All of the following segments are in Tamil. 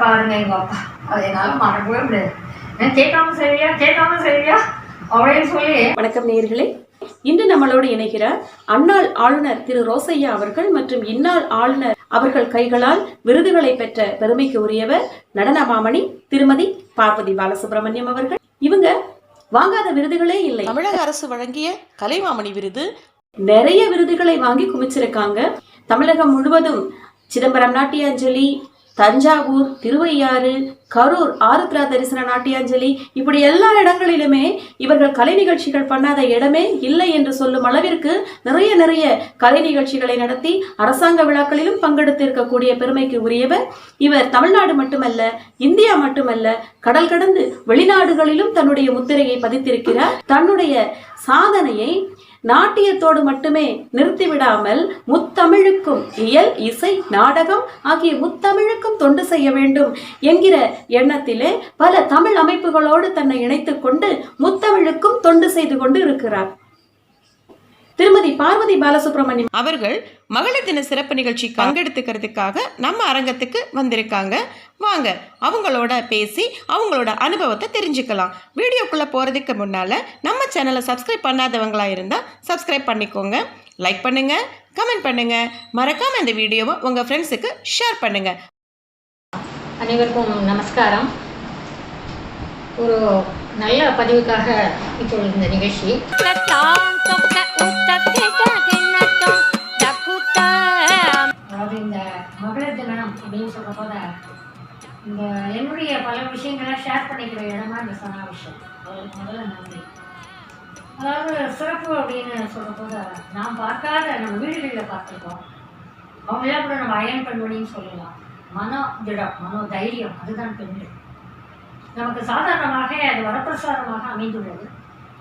பாருங்க எங்கள் அப்பா. அதை என்னால் மறக்கவே முடியாது. கேட்காம சரியா அப்படின்னு சொல்லி. வணக்கம் நேயர்களே, இன்று நம்மளோடு இணைகிறார் அன்னாள் ஆளுநர் திரு ரோசையா அவர்கள் மற்றும் இந்நாள் ஆளுநர் அவர்கள் கைகளால் விருதுகளை பெற்ற பெருமைக்கு உரியவர் நடன மாமணி திருமதி பார்வதி பாலசுப்ரமணியம் அவர்கள். இவங்க வாங்காத விருதுகளே இல்லை. தமிழக அரசு வழங்கிய கலைமாமணி விருது, நிறைய விருதுகளை வாங்கி குமிச்சிருக்காங்க. தமிழகம் முழுவதும் சிதம்பரம் நாட்டியாஞ்சலி, தஞ்சாவூர், திருவையாறு, கரூர் ஆருத்ரா தரிசன நாட்டியாஞ்சலி, இப்படி எல்லா இடங்களிலுமே இவர்கள் கலை நிகழ்ச்சிகள் பண்ணாத இடமே இல்லை என்று சொல்லும் அளவிற்கு நிறைய கலை நிகழ்ச்சிகளை நடத்தி அரசாங்க விழாக்களிலும் பங்கெடுத்து இருக்கக்கூடிய பெருமைக்கு உரியவர் இவர். தமிழ்நாடு மட்டுமல்ல, இந்தியா மட்டுமல்ல, கடல் கடந்து வெளிநாடுகளிலும் தன்னுடைய முத்திரையை பதித்திருக்கிறார். தன்னுடைய சாதனையை நாட்டியத்தோடு மட்டுமே நிறுத்திவிடாமல் முத்தமிழுக்கும் இயல், இசை, நாடகம் ஆகிய முத்தமிழுக்கும் தொண்டு செய்ய வேண்டும் என்கிற எண்ணத்திலே பல தமிழ் அமைப்புகளோடு தன்னை இணைத்துக் கொண்டு முத்தமிழுக்கும் தொண்டு செய்து கொண்டு இருக்கிறார். திருமதி பார்வதி பாலசுப்ரமணியம் அவர்கள் மகளிர் தின சிறப்பு நிகழ்ச்சி பங்கெடுத்துக்கிறதுக்காக நம்ம அரங்கத்துக்கு வந்திருக்காங்க. வாங்க அவங்களோட பேசி அவங்களோட அனுபவத்தை தெரிஞ்சுக்கலாம். வீடியோக்குள்ளே போகிறதுக்கு முன்னால் நம்ம சேனலை சப்ஸ்கிரைப் பண்ணாதவங்களா இருந்தால் சப்ஸ்கிரைப் பண்ணிக்கோங்க, லைக் பண்ணுங்கள், கமெண்ட் பண்ணுங்கள், மறக்காமல் இந்த வீடியோவை உங்கள் ஃப்ரெண்ட்ஸுக்கு ஷேர் பண்ணுங்கள். அனைவருக்கும் நமஸ்காரம். ஒரு நல்ல பதிவுக்காக இப்பொழுது இந்த நிகழ்ச்சி. அதாவது இந்த மகளிர் தினம் அப்படின்னு சொல்ற போத இந்த என்னுடைய பல விஷயங்களை ஷேர் பண்ணிக்கிற இடமா இந்த சமாவேசம். முதல்ல நன்றி. அதாவது சிறப்பு அப்படின்னு சொல்ற போத நாம் பார்க்காத நம்ம வீடுகளில் பார்த்துருக்கோம். அவங்களாம் கூட நம்ம அயன் பண்ணுவடின்னு சொல்லலாம். மனோ திடம், மனோ தைரியம், அதுதான் பெண்கள். நமக்கு சாதாரணமாக அது வரப்பிரசாதமாக அமைந்துள்ளது.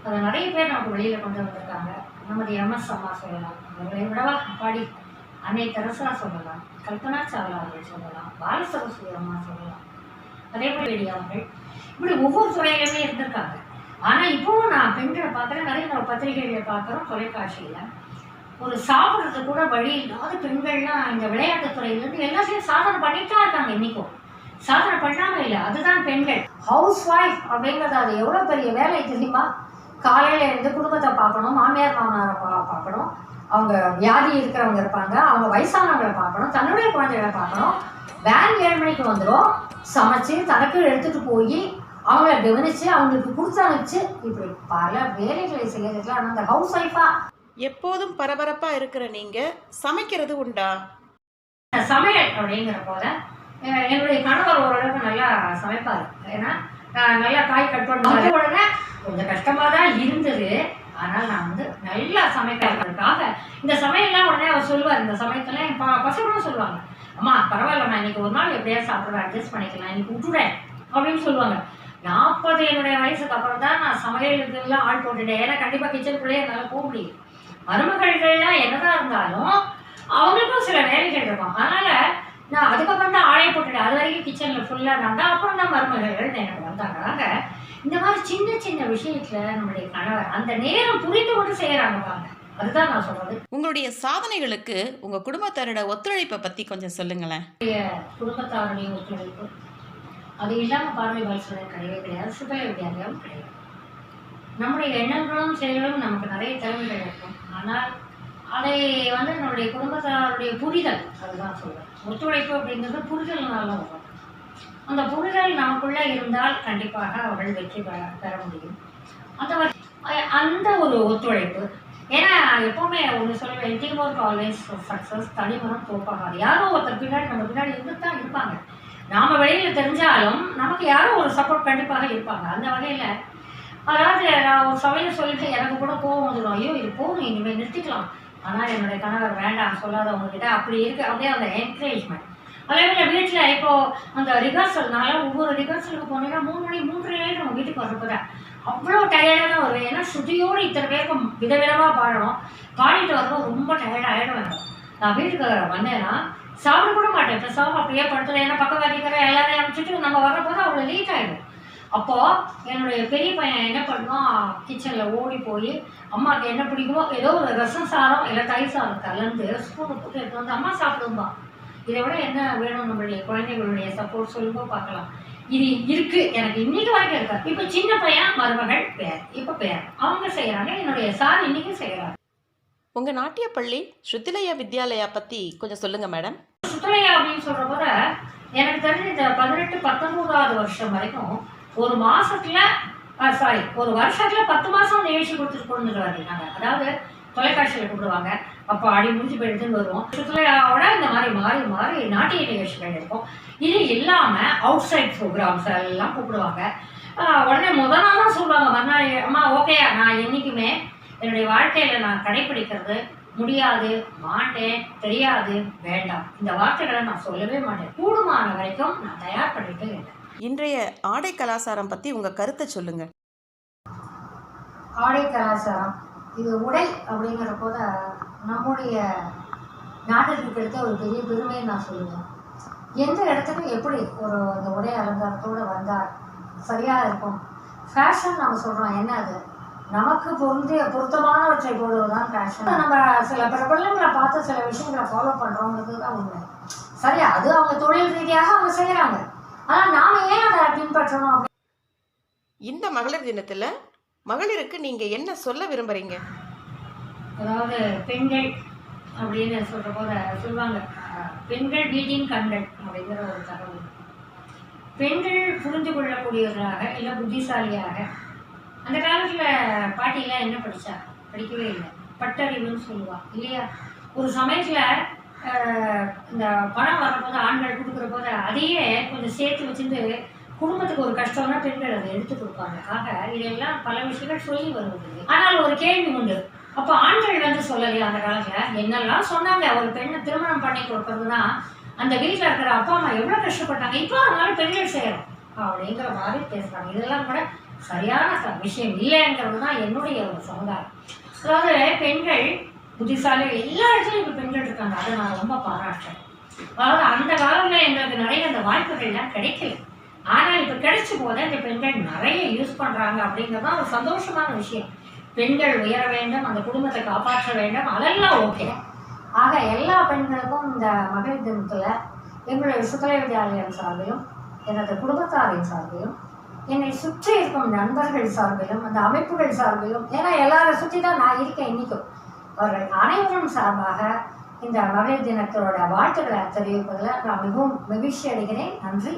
அதை நிறைய பேர் நமக்கு வெளியில் கொண்டு வந்திருக்காங்க. நமது எம்எஸ் அம்மா சொல்லலாம், அவர்களை விடவா பாடி அன்னை தெரசா சொல்லலாம், கல்பனா சாவ்லா அவர்கள் சொல்லலாம், பாலசரஸ்வதி அம்மா சொல்லலாம், அதே போல் அவர்கள், இப்படி ஒவ்வொரு துறையிலுமே இருந்திருக்காங்க. ஆனால் இப்போவும் நான் பெண்களை பார்க்குறேன், நிறைய நம்ம பத்திரிகைகளை பார்க்குறோம், தொலைக்காட்சியில். ஒரு சாப்பிட்றது கூட வழி இல்லாத பெண்கள்லாம் இந்த விளையாட்டுத்துறையிலேருந்து எல்லாத்தையும் சாதனை பண்ணிட்டு தான் இருக்காங்க. இன்றைக்கும் சாதனை பண்ணாமல் இல்லை, அதுதான் பெண்கள். ஹவுஸ் ஒய்ஃப் அப்படிங்கிறது அது எவ்வளோ பெரிய வேலை தெரியுமா? காலையில் இருந்து குடும்பத்தை பார்க்கணும், மாமியார் மாமனாரை பார்க்கணும், அவங்க வியாதி இருக்கிறவங்க இருப்பாங்க, அவங்க வயசானவங்களை பார்க்கணும், தன்னுடைய குழந்தைகளை பார்க்கணும். வேன் 7 மணிக்கு வந்துடும், சமைச்சு தனக்கு எடுத்துகிட்டு போய் அவங்கள கவனித்து அவங்களுக்கு கொடுத்து அனுப்பிச்சு, இப்படி பல வேலைகளை செய்யறதுக்கு. ஆனால் அந்த ஹவுஸ் ஒய்ஃபாக எப்போதும் பரபரப்பாக இருக்கிற நீங்கள் சமைக்கிறது உண்டா? சமையல் அப்படிங்கிற போத என்னுடைய கணவர் ஓரளவுக்கு நல்லா சமைப்பார். ஏன்னா நல்லா காய் கட் பண்ணுறது உடனே கொஞ்சம் கஷ்டமாக தான் இருந்தது. ஆனால் நான் வந்து நல்லா சமைக்கிறதுக்காக இந்த சமையல்லாம் உடனே அவர் சொல்லுவார். இந்த சமயத்தில் என் பசங்களும் சொல்லுவாங்க, அம்மா பரவாயில்லம்மா, இன்னைக்கு ஒரு நாள் எப்படியா சாப்பிட்றேன், அட்ஜஸ்ட் பண்ணிக்கலாம், இன்னைக்கு விட்டுறேன் அப்படின்னு சொல்லுவாங்க. 40 என்னுடைய வயசுக்கு அப்புறம் தான் நான் சமையலுக்குலாம் ஆள் போட்டுட்டேன். ஏன்னா கண்டிப்பாக கிச்சனுக்குள்ளேயே என்னால் போக முடியும். மருமகள்கள்லாம் என்னதான் இருந்தாலும் அவங்களுக்கும் சில வேலைகள் இருக்கும். அதனால் நான் அதுக்கப்புறம் தான் ஆளையை போட்டுட்டேன். அது வரைக்கும் கிச்சனில் ஃபுல்லாக நான் தான். அப்புறம் தான் மருமகள்கள் எனக்கு வந்தாங்க. இந்த மாதிரி சின்ன விஷயத்தில் நம்மளுடைய கணவர் அந்த நேரம் புரிந்து கொண்டு செய்கிறாங்க பாருங்க. அதுதான் நான் சொல்றது. உங்களுடைய சாதனைகளுக்கு உங்கள் குடும்பத்தாரோட ஒத்துழைப்பை பற்றி கொஞ்சம் சொல்லுங்களேன். குடும்பத்தாருடைய ஒத்துழைப்பு அது இல்லாமல் பார்வை பாலசுடன் கிடையாது, சுபய வித்யாலயம் கிடையாது. நம்முடைய எண்ணங்களும் செயல்களும் நமக்கு நிறைய திறமைகள் இருக்கும். ஆனால் அதை வந்து நம்முடைய குடும்பத்தாருடைய புரிதல், அதுதான் சொல்றேன். ஒத்துழைப்பு அப்படிங்கிறது புரிதல்னால வரும். அந்த புரிதல் நமக்குள்ளே இருந்தால் கண்டிப்பாக அவர்கள் வெற்றி பெற முடியும். அந்த ஒரு ஒத்துழைப்பு. ஏன்னா எப்போவுமே ஒன்று சொல்லுவேன், டீம் ஒர்க் ஆல்வேஸ் சக்ஸஸ், தனிமரம் தோப்பாகாது. யாரோ ஒருத்தர் பின்னாடி நம்ம பின்னாடி இருந்து தான் இருப்பாங்க. நாம் வெளியில் தெரிஞ்சாலும் நமக்கு யாரோ ஒரு சப்போர்ட் கண்டிப்பாக இருப்பாங்க. அந்த வகையில் அதாவது நான் ஒரு சமையல் சொல்லிட்டு எனக்கு கூட கோவம் வந்துடும், ஐயோ இது போகணும், இனிமேல் நிறுத்திக்கலாம். ஆனால் என்னுடைய கணவர் வேண்டாம் சொல்லாதவங்ககிட்ட அப்படி இருக்குது. அப்படியே அந்த என்கரேஜ்மெண்ட். அதே மாதிரி வீட்டில் இப்போது அந்த ரிஹர்சல்னால ஒவ்வொரு ரிஹர்சலுக்கு போனீங்கன்னா 3 மணி 3:30 நம்ம வீட்டுக்கு வரப்போதான் அவ்வளோ டயர்டாக தான் வருவேன். ஏன்னா ஸ்ருதியோடு இத்தனை பேருக்கும் விதவிதமாக பாடணும். பாடிட்டு வரும்போது ரொம்ப டயர்டாக ஆகிடுவேன். நான் வீட்டுக்கு வந்தேன்னா சாப்பிட கூட மாட்டேன். இப்போ சாப்பிட அப்படியே படுத்துறேன். ஏன்னா பக்கம் வரைக்கிற எல்லாரையும் அனுப்பிச்சிட்டு நம்ம வரப்போது அவ்வளோ லேட் ஆகிடும். அப்போது என்னுடைய பெரிய பையன் என்ன பண்ணுவான், கிச்சனில் ஓடி போய் அம்மாவுக்கு என்ன பிடிக்குமோ ஏதோ ஒரு ரசம் சாதம் இல்லை தயிர் சாதம் கலந்து ஸ்பூனை போட்டு எடுத்து வந்து அம்மா சாப்பிடும்பா. இதை விட என்ன வேணும்? நம்மளுடைய குழந்தைகளுடைய சப்போர்ட் சொல்லுங்க பார்க்கலாம். இது இருக்கு, எனக்கு இன்னைக்கு வரைக்கும் இருக்காது. இப்போ சின்ன பையன், மருமகள், பேர், இப்போ பேர் அவங்க செய்யறாங்க. என்னுடைய சார் இன்னைக்கும் செய்யறாங்க. உங்கள் நாட்டிய பள்ளி ஸ்ருதிலயா வித்யாலயா பற்றி கொஞ்சம் சொல்லுங்கள் மேடம். சுற்றுலா அப்படின்னு சொல்ற போத எனக்கு தெரிஞ்ச இந்த 18-19வது வருஷம் வரைக்கும் ஒரு மாசத்துல ஒரு வருஷத்துல 10 மாசம் நிகழ்ச்சி கொண்டு வர்றாங்க. அதாவது தொலைக்காட்சியில் கூப்பிடுவாங்க. அப்போ அடி முடிஞ்சு போயிடுதுன்னு வருவோம். சுற்றுலாவோட இந்த மாதிரி மாறி மாறி நாட்டிய நிகழ்ச்சிகள் இருக்கும். இது இல்லாம அவுட் சைட் ப்ரோக்ராம்ஸ் எல்லாம் கூப்பிடுவாங்க. உடனே முதல் நாள் தான் சொல்லுவாங்க, மறுநாள் அம்மா ஓகே, நான் என்னைக்குமே என்னுடைய வாழ்க்கையில நான் கடைபிடிக்கிறது முடியாது, மாட்டேன், தெரியாது, வேண்டாம், இந்த வார்த்தைகளை நான் சொல்லவே மாட்டேன். கூடுமான வரைக்கும் நான் தயார் பண்ணிட்டு இருக்கேன். இன்றைய ஆடை கலாச்சாரம் பற்றி உங்கள் கருத்தை சொல்லுங்கள். ஆடை கலாச்சாரம் இது உடை அப்படிங்கிற போத நம்முடைய நாட்டிற்கு கிடைத்த ஒரு பெரிய பெருமையை நான் சொல்லுவேன். எந்த இடத்துக்கும் எப்படி அந்த உடை அலங்காரத்தோடு வந்தால் சரியாக இருக்கும். ஃபேஷன் நம்ம சொல்கிறோம், என்ன அது? நமக்கு பொருத்தமானவற்றை போடுவதுதான் ஃபேஷன். நம்ம சில பிரபலங்களை பார்த்து சில விஷயங்களை ஃபாலோ பண்ணுறோங்கிறது தான் உண்மை. சரியா, அது அவங்க தொழில் ரீதியாக அவங்க செய்கிறாங்க. ஆனால் நாம் ஏன் அதை பின்பற்றணும்? இந்த மகளிர் தினத்தில் மகளிருக்கு நீங்கள் என்ன சொல்ல விரும்புகிறீங்க? அதாவது பெண்கள் அப்படின்னு சொல்கிற போத சொல்லுவாங்க, பெண்கள் வீட்டின் கண்கள் அப்படிங்கிற ஒரு தகவல். பெண்கள் புரிந்து கொள்ளக்கூடியவர்களாக இல்லை புத்திசாலியாக. அந்த காலத்தில் பாட்டிலாம் என்ன படித்தா? படிக்கவே இல்லை. பட்டறிவுன்னு சொல்லுவாள் இல்லையா? ஒரு சமயத்தில் இந்த பணம் வரப்போது ஆண்கள் கொடுக்குற போது அதையே கொஞ்சம் சேர்த்து வச்சுட்டு குடும்பத்துக்கு ஒரு கஷ்டம்னா பெண்கள் அதை எடுத்து கொடுப்பாங்க. ஆக இதெல்லாம் பல விஷயங்கள் சொல்லி வருவது. ஆனால் ஒரு கேள்வி உண்டு, அப்போ ஆண்கள் வந்து சொல்லலையா? அந்த காலத்தில் என்னெல்லாம் சொன்னாங்க. ஒரு பெண்ணை திருமணம் பண்ணி கொடுக்கறதுனா அந்த வீட்டில் இருக்கிற அப்பா அம்மா எவ்வளோ கஷ்டப்பட்டாங்க. இப்போ அதனால பெண்கள் செய்யறோம் அப்படிங்கிற மாதிரி பேசுகிறாங்க. இதெல்லாம் கூட சரியான விஷயம் இல்லைங்கிறது தான் என்னுடைய ஒரு சமுதாயம். அதாவது பெண்கள் புத்திசாலி எல்லா இடத்துலையும் இப்போ பெண்கள் இருக்காங்க. அதை நான் ரொம்ப பாராட்டுறேன். அதாவது அந்த காலத்தில் எங்களுக்கு நிறைய அந்த வாய்ப்புகள்லாம் கிடைக்கல. ஆனால் இப்போ கிடைச்ச போது இந்த பெண்கள் நிறைய யூஸ் பண்ணுறாங்க அப்படிங்கிறது தான் ஒரு சந்தோஷமான விஷயம். பெண்கள் உயர வேண்டும், அந்த குடும்பத்தை காப்பாற்ற வேண்டும், அதெல்லாம் ஓகே. ஆக எல்லா பெண்களுக்கும் இந்த மகளிர் தினத்தில் எங்களுடைய சுற்றுலா வித்யாலயம் சார்பிலும், எனது குடும்பத்தாரின் சார்பிலும், என்னை சுற்றி இருக்கும் நண்பர்கள் சார்பிலும், அந்த அமைப்புகள் சார்பிலும், ஏன்னா எல்லாரை சுற்றி தான் நான் இருக்கேன் இன்றைக்கும், அவர்கள் அனைவரும் சார்பாக இந்த மகளிர் தினத்தோட வாழ்த்துக்களை தெரிவிப்பதில் நான் மிகவும் மகிழ்ச்சி அடைகிறேன். நன்றி.